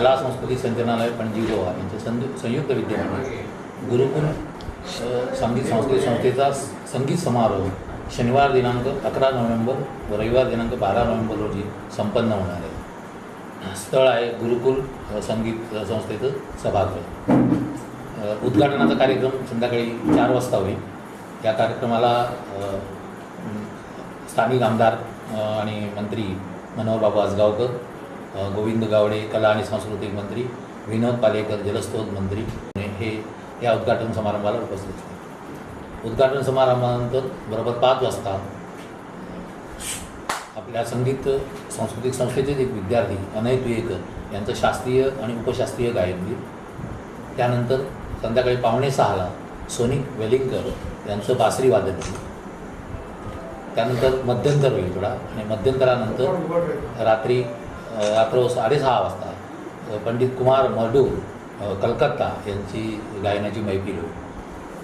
कला संस्कृती संचालनालय पणजी गोवा यांच्या संयुक्त विद्यमाने गुरुकुल संगीत सांस्कृतिक संस्थेचा संगीत समारोह शनिवार दिनांक 11 नोव्हेंबर व रविवार दिनांक 12 नोव्हेंबर रोजी संपन्न होणार आहे। स्थळ आहे गुरुकुल संगीत संस्थेचं सभागृह। उद्घाटनाचा कार्यक्रम संध्याकाळी 4 वाजता होईल। या कार्यक्रमाला स्थानिक आमदार आणि मंत्री मनोहर बाबू आजगावकर, गोविंद गावडे कला आणि सांस्कृतिक मंत्री, विनोद पालेकर जलस्रोत मंत्री हे या उद्घाटन समारंभाला उपस्थित होते। उद्घाटन समारंभानंतर बरोबर 5 वाजता आपल्या संगीत सांस्कृतिक संस्थेचे एक विद्यार्थी अनय तुयेकर यांचं शास्त्रीय आणि उपशास्त्रीय गायन होईल। त्यानंतर संध्याकाळी 5:45ला सोनिक वेलिंगकर यांचं बासरी वादन होईल। त्यानंतर मध्यंतर होईल थोडा आणि मध्यंतरानंतर रात्र 6:30 वाजता पंडित कुमार मर्डू कलकत्ता यांची गायनाची मैफिल होईल।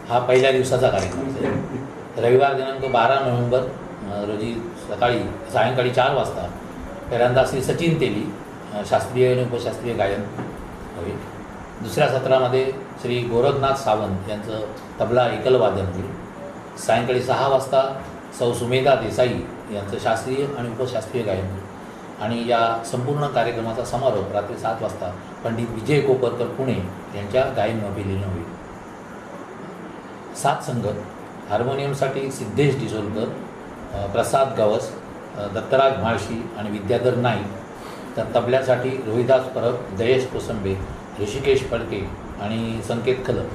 हा पहिल्या दिवसाचा कार्यक्रम असेल। रविवार दिनांक 12 नोव्हेंबर रोजी सायंकाळी 4 वाजता पहिल्यांदा श्री सचिन तेली शास्त्रीय आणि उपशास्त्रीय गायन होईल। दुसऱ्या सत्रामध्ये श्री गोरखनाथ सावंत यांचं तबला एकल वादन होईल। सायंकाळी 6 वाजता सौ सुमेधा देसाई यांचं शास्त्रीय आणि उपशास्त्रीय गायन होईल आणि या संपूर्ण कार्यक्रमाचा समारोप रात्री 7 वाजता पंडित विजय कोपरकर पुणे यांच्या गायन मैफिलीनं होईल। 7 संगत हार्मोनियमसाठी सिद्धेश डिसोलकर, प्रसाद गवस, दत्तराज म्हाळशी आणि विद्याधर नाईक, तर तबल्यासाठी रोहिदास परब, जयेश कोसंबे, ऋषिकेश फडके आणि संकेत खलप